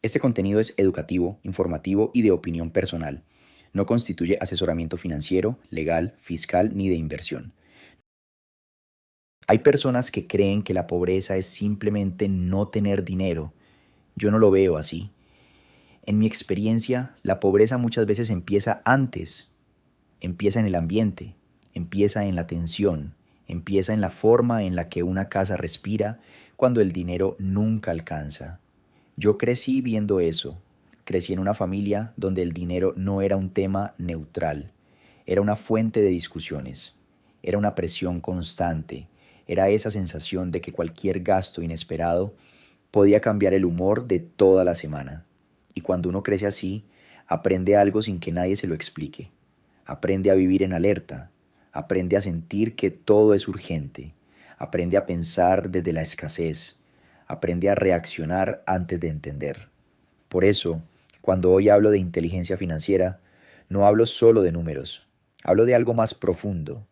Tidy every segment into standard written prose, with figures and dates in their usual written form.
Este contenido es educativo, informativo y de opinión personal. No constituye asesoramiento financiero, legal, fiscal ni de inversión. Hay personas que creen que la pobreza es simplemente no tener dinero. Yo no lo veo así. En mi experiencia, la pobreza muchas veces empieza antes. Empieza en el ambiente, empieza en la tensión, empieza en la forma en la que una casa respira cuando el dinero nunca alcanza. Yo crecí viendo eso. Crecí en una familia donde el dinero no era un tema neutral, era una fuente de discusiones, era una presión constante, era esa sensación de que cualquier gasto inesperado podía cambiar el humor de toda la semana. Y cuando uno crece así, aprende algo sin que nadie se lo explique. Aprende a vivir en alerta, aprende a sentir que todo es urgente, aprende a pensar desde la escasez, aprende a reaccionar antes de entender. Por eso, cuando hoy hablo de inteligencia financiera, no hablo solo de números, hablo de algo más profundo,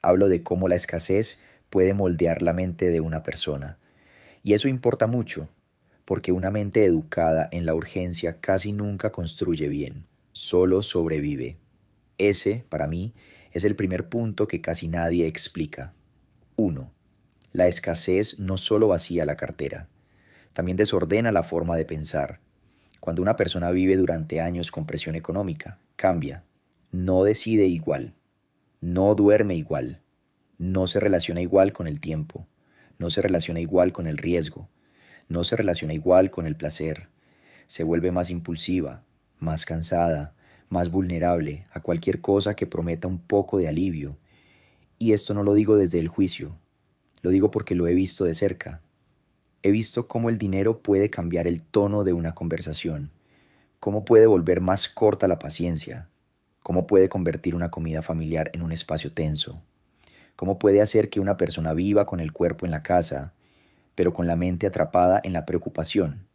hablo de cómo la escasez puede moldear la mente de una persona. Y eso importa mucho, porque una mente educada en la urgencia casi nunca construye bien, solo sobrevive. Ese, para mí, es el primer punto que casi nadie explica. Uno, la escasez no solo vacía la cartera, también desordena la forma de pensar. Cuando una persona vive durante años con presión económica, cambia, no decide igual, no duerme igual, no se relaciona igual con el tiempo, no se relaciona igual con el riesgo, no se relaciona igual con el placer, se vuelve más impulsiva, más cansada, más vulnerable a cualquier cosa que prometa un poco de alivio. Y esto no lo digo desde el juicio, lo digo porque lo he visto de cerca. He visto cómo el dinero puede cambiar el tono de una conversación, cómo puede volver más corta la paciencia, cómo puede convertir una comida familiar en un espacio tenso, cómo puede hacer que una persona viva con el cuerpo en la casa, pero con la mente atrapada en la preocupación.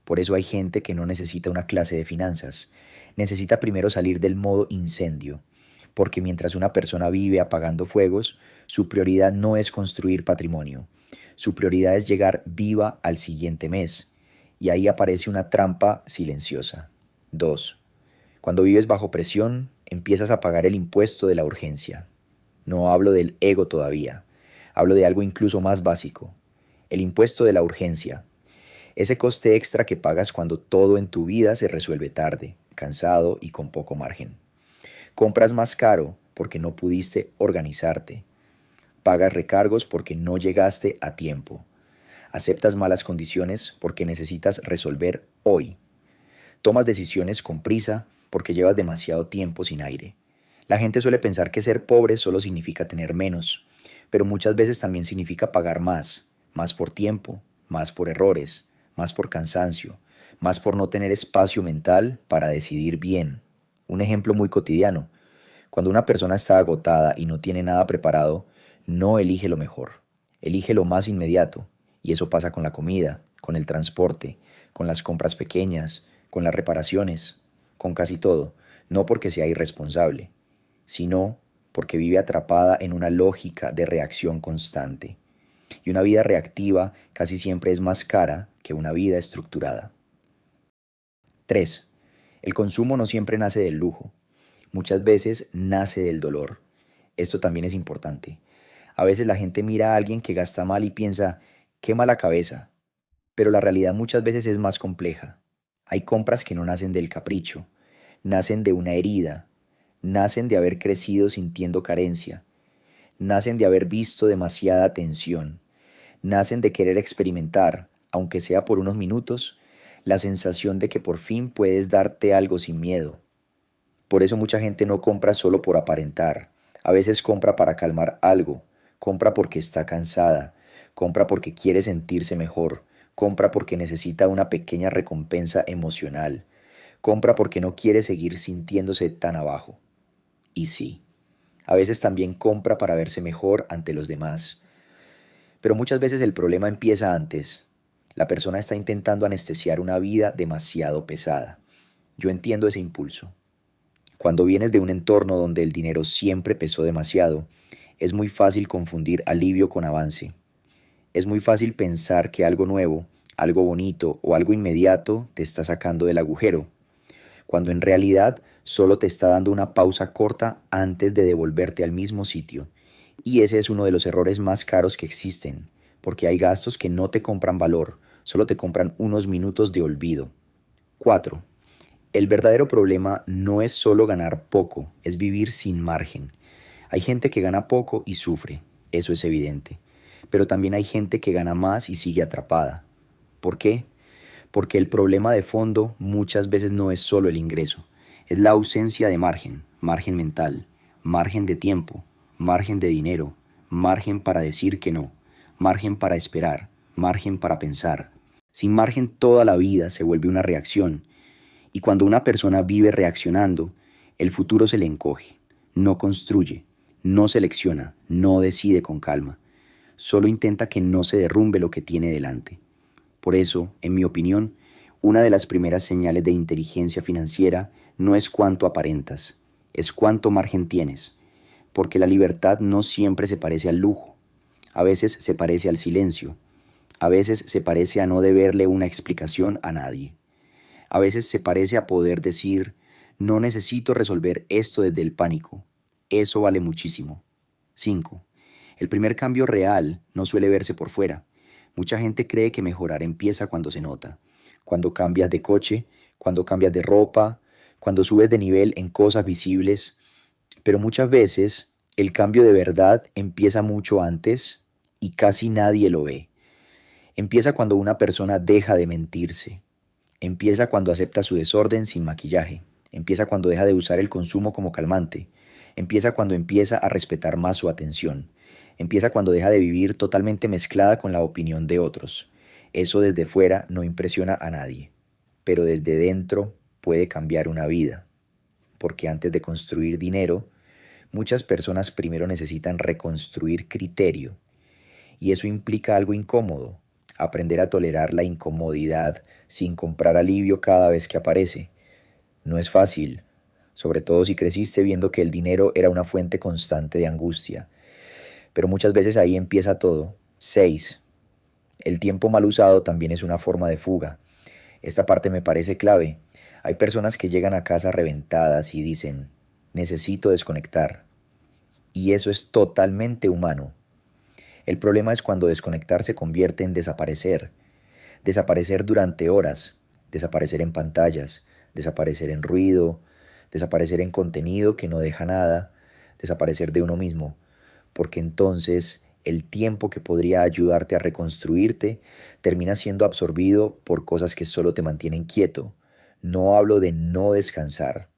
Por eso hay gente que no necesita una clase de finanzas, necesita primero salir del modo incendio, porque mientras una persona vive apagando fuegos, su prioridad no es construir patrimonio, su prioridad es llegar viva al siguiente mes, y ahí aparece una trampa silenciosa. 2. Cuando vives bajo presión, empiezas a pagar el impuesto de la urgencia. No hablo del ego todavía, hablo de algo incluso más básico, el impuesto de la urgencia, ese coste extra que pagas cuando todo en tu vida se resuelve tarde, cansado y con poco margen. Compras más caro porque no pudiste organizarte. Pagas recargos porque no llegaste a tiempo. Aceptas malas condiciones porque necesitas resolver hoy. Tomas decisiones con prisa porque llevas demasiado tiempo sin aire. La gente suele pensar que ser pobre solo significa tener menos, pero muchas veces también significa pagar más por tiempo, más por errores, más por cansancio, más por no tener espacio mental para decidir bien. Un ejemplo muy cotidiano. Cuando una persona está agotada y no tiene nada preparado, no elige lo mejor, elige lo más inmediato. Y eso pasa con la comida, con el transporte, con las compras pequeñas, con las reparaciones, con casi todo. No porque sea irresponsable, sino porque vive atrapada en una lógica de reacción constante. Y una vida reactiva casi siempre es más cara que una vida estructurada. 3. El consumo no siempre nace del lujo. Muchas veces nace del dolor. Esto también es importante. A veces la gente mira a alguien que gasta mal y piensa, qué mala cabeza. Pero la realidad muchas veces es más compleja. Hay compras que no nacen del capricho, nacen de una herida, nacen de haber crecido sintiendo carencia, nacen de haber visto demasiada tensión, nacen de querer experimentar, aunque sea por unos minutos, la sensación de que por fin puedes darte algo sin miedo. Por eso mucha gente no compra solo por aparentar, a veces compra para calmar algo, compra porque está cansada, compra porque quiere sentirse mejor, compra porque necesita una pequeña recompensa emocional, compra porque no quiere seguir sintiéndose tan abajo. Y sí, a veces también compra para verse mejor ante los demás. Pero muchas veces el problema empieza antes. La persona está intentando anestesiar una vida demasiado pesada. Yo entiendo ese impulso. Cuando vienes de un entorno donde el dinero siempre pesó demasiado, es muy fácil confundir alivio con avance. Es muy fácil pensar que algo nuevo, algo bonito o algo inmediato te está sacando del agujero, cuando en realidad solo te está dando una pausa corta antes de devolverte al mismo sitio. Y ese es uno de los errores más caros que existen, porque hay gastos que no te compran valor, solo te compran unos minutos de olvido. 4. El verdadero problema no es solo ganar poco, es vivir sin margen. Hay gente que gana poco y sufre, eso es evidente, pero también hay gente que gana más y sigue atrapada. ¿Por qué? Porque el problema de fondo muchas veces no es solo el ingreso, es la ausencia de margen, margen mental, margen de tiempo, margen de dinero, margen para decir que no, margen para esperar, margen para pensar. Sin margen toda la vida se vuelve una reacción, y cuando una persona vive reaccionando, el futuro se le encoge, no construye, no selecciona, no decide con calma, solo intenta que no se derrumbe lo que tiene delante. Por eso, en mi opinión, una de las primeras señales de inteligencia financiera no es cuánto aparentas, es cuánto margen tienes, porque la libertad no siempre se parece al lujo, a veces se parece al silencio, a veces se parece a no deberle una explicación a nadie, a veces se parece a poder decir, no necesito resolver esto desde el pánico, eso vale muchísimo. 5. El primer cambio real no suele verse por fuera. Mucha gente cree que mejorar empieza cuando se nota, cuando cambias de coche, cuando cambias de ropa, cuando subes de nivel en cosas visibles, pero muchas veces el cambio de verdad empieza mucho antes y casi nadie lo ve. Empieza cuando una persona deja de mentirse, empieza cuando acepta su desorden sin maquillaje, empieza cuando deja de usar el consumo como calmante, empieza cuando empieza a respetar más su atención, empieza cuando deja de vivir totalmente mezclada con la opinión de otros. Eso desde fuera no impresiona a nadie, pero desde dentro puede cambiar una vida, porque antes de construir dinero, muchas personas primero necesitan reconstruir criterio, y eso implica algo incómodo, aprender a tolerar la incomodidad sin comprar alivio cada vez que aparece. No es fácil, sobre todo si creciste viendo que el dinero era una fuente constante de angustia, pero muchas veces ahí empieza todo. 6. El tiempo mal usado también es una forma de fuga. Esta parte me parece clave. Hay personas que llegan a casa reventadas y dicen, necesito desconectar. Y eso es totalmente humano. El problema es cuando desconectar se convierte en desaparecer. Desaparecer durante horas, desaparecer en pantallas, desaparecer en ruido, desaparecer en contenido que no deja nada, desaparecer de uno mismo, porque entonces el tiempo que podría ayudarte a reconstruirte termina siendo absorbido por cosas que solo te mantienen quieto. No hablo de no descansar,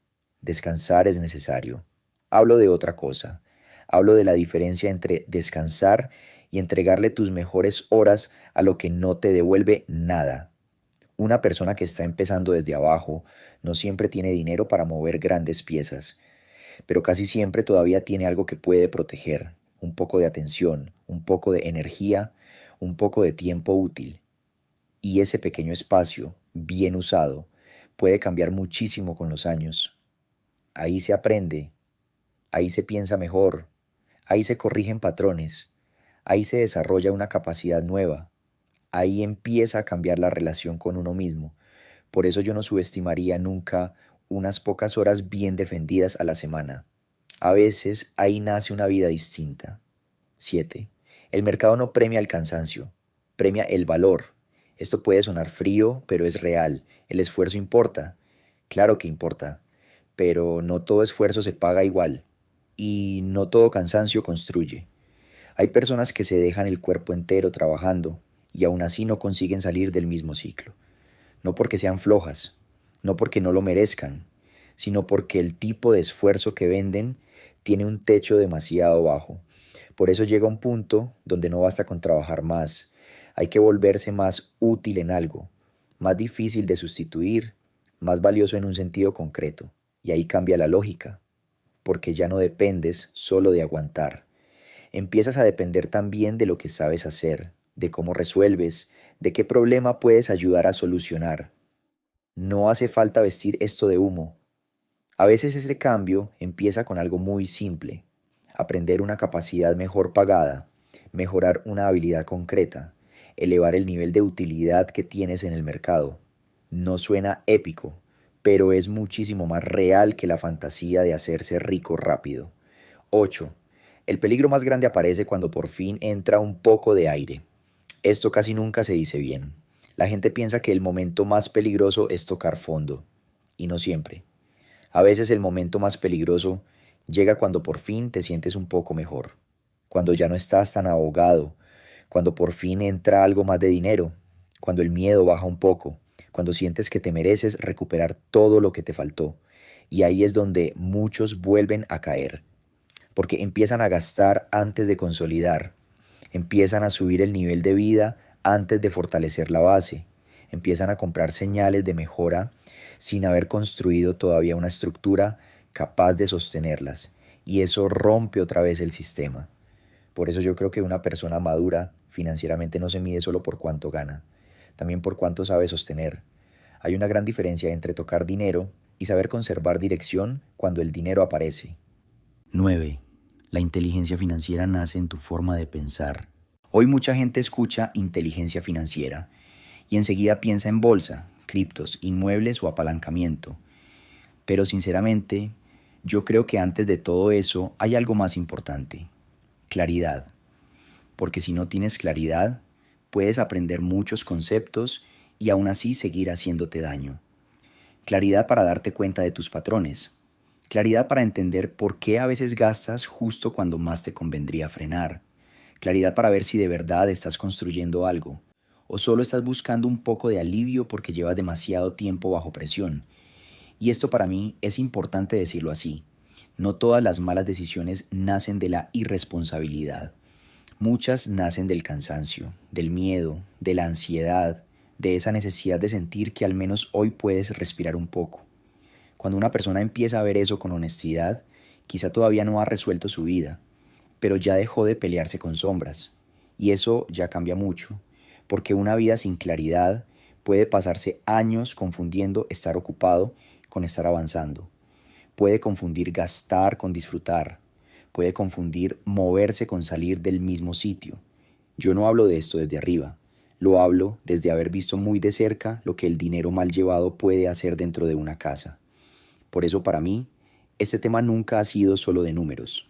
descansar es necesario. Hablo de otra cosa. Hablo de la diferencia entre descansar y entregarle tus mejores horas a lo que no te devuelve nada. Una persona que está empezando desde abajo no siempre tiene dinero para mover grandes piezas, pero casi siempre todavía tiene algo que puede proteger, un poco de atención, un poco de energía, un poco de tiempo útil. Y ese pequeño espacio, bien usado, puede cambiar muchísimo con los años. Ahí se aprende, ahí se piensa mejor, ahí se corrigen patrones, ahí se desarrolla una capacidad nueva, ahí empieza a cambiar la relación con uno mismo. Por eso yo no subestimaría nunca unas pocas horas bien defendidas a la semana. A veces ahí nace una vida distinta. 7. El mercado no premia el cansancio, premia el valor. Esto puede sonar frío, pero es real. El esfuerzo importa. Claro que importa, pero no todo esfuerzo se paga igual y no todo cansancio construye. Hay personas que se dejan el cuerpo entero trabajando y aún así no consiguen salir del mismo ciclo. No porque sean flojas, no porque no lo merezcan, sino porque el tipo de esfuerzo que venden tiene un techo demasiado bajo. Por eso llega un punto donde no basta con trabajar más, hay que volverse más útil en algo, más difícil de sustituir, más valioso en un sentido concreto. Y ahí cambia la lógica, porque ya no dependes solo de aguantar. Empiezas a depender también de lo que sabes hacer, de cómo resuelves, de qué problema puedes ayudar a solucionar. No hace falta vestir esto de humo. A veces ese cambio empieza con algo muy simple: aprender una capacidad mejor pagada, mejorar una habilidad concreta, elevar el nivel de utilidad que tienes en el mercado. No suena épico, pero es muchísimo más real que la fantasía de hacerse rico rápido. 8. El peligro más grande aparece cuando por fin entra un poco de aire. Esto casi nunca se dice bien. La gente piensa que el momento más peligroso es tocar fondo, y no siempre. A veces el momento más peligroso llega cuando por fin te sientes un poco mejor, cuando ya no estás tan ahogado, cuando por fin entra algo más de dinero, cuando el miedo baja un poco, cuando sientes que te mereces recuperar todo lo que te faltó. Y ahí es donde muchos vuelven a caer, porque empiezan a gastar antes de consolidar, empiezan a subir el nivel de vida antes de fortalecer la base, empiezan a comprar señales de mejora sin haber construido todavía una estructura capaz de sostenerlas. Y eso rompe otra vez el sistema. Por eso yo creo que una persona madura financieramente no se mide solo por cuánto gana, también por cuánto sabe sostener. Hay una gran diferencia entre tocar dinero y saber conservar dirección cuando el dinero aparece. 9. La inteligencia financiera nace en tu forma de pensar. Hoy mucha gente escucha inteligencia financiera y enseguida piensa en bolsa, criptos, inmuebles o apalancamiento. Pero sinceramente, yo creo que antes de todo eso hay algo más importante: claridad. Porque si no tienes claridad, puedes aprender muchos conceptos y aún así seguir haciéndote daño. Claridad para darte cuenta de tus patrones. Claridad para entender por qué a veces gastas justo cuando más te convendría frenar. Claridad para ver si de verdad estás construyendo algo o solo estás buscando un poco de alivio porque llevas demasiado tiempo bajo presión. Y esto para mí es importante decirlo así. No todas las malas decisiones nacen de la irresponsabilidad. Muchas nacen del cansancio, del miedo, de la ansiedad, de esa necesidad de sentir que al menos hoy puedes respirar un poco. Cuando una persona empieza a ver eso con honestidad, quizá todavía no ha resuelto su vida, pero ya dejó de pelearse con sombras. Y eso ya cambia mucho, porque una vida sin claridad puede pasarse años confundiendo estar ocupado con estar avanzando. Puede confundir gastar con disfrutar. Puede confundir moverse con salir del mismo sitio. Yo no hablo de esto desde arriba. Lo hablo desde haber visto muy de cerca lo que el dinero mal llevado puede hacer dentro de una casa. Por eso para mí, este tema nunca ha sido solo de números.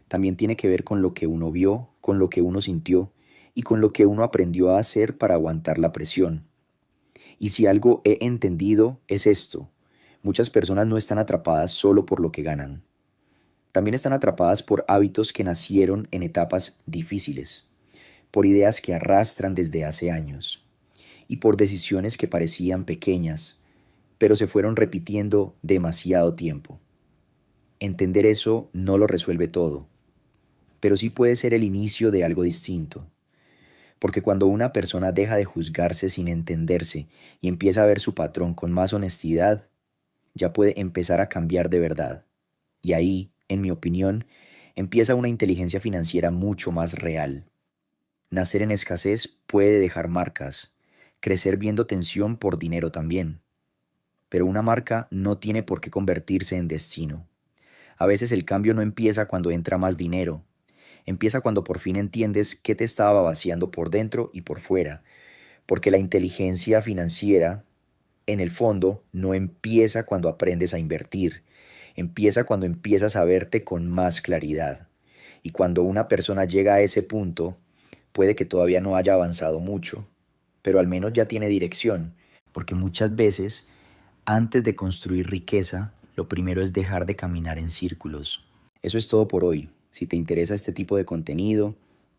También tiene que ver con lo que uno vio, con lo que uno sintió y con lo que uno aprendió a hacer para aguantar la presión. Y si algo he entendido es esto: muchas personas no están atrapadas solo por lo que ganan. También están atrapadas por hábitos que nacieron en etapas difíciles, por ideas que arrastran desde hace años y por decisiones que parecían pequeñas, pero se fueron repitiendo demasiado tiempo. Entender eso no lo resuelve todo, pero sí puede ser el inicio de algo distinto. Porque cuando una persona deja de juzgarse sin entenderse y empieza a ver su patrón con más honestidad, ya puede empezar a cambiar de verdad. Y ahí, en mi opinión, empieza una inteligencia financiera mucho más real. Nacer en escasez puede dejar marcas, crecer viendo tensión por dinero también. Pero una marca no tiene por qué convertirse en destino. A veces el cambio no empieza cuando entra más dinero. Empieza cuando por fin entiendes qué te estaba vaciando por dentro y por fuera. Porque la inteligencia financiera, en el fondo, no empieza cuando aprendes a invertir. Empieza cuando empiezas a verte con más claridad. Y cuando una persona llega a ese punto, puede que todavía no haya avanzado mucho, pero al menos ya tiene dirección. Porque muchas veces, antes de construir riqueza, lo primero es dejar de caminar en círculos. Eso es todo por hoy. Si te interesa este tipo de contenido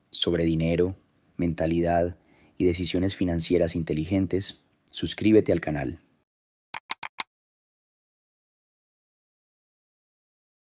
sobre dinero, mentalidad y decisiones financieras inteligentes, suscríbete al canal.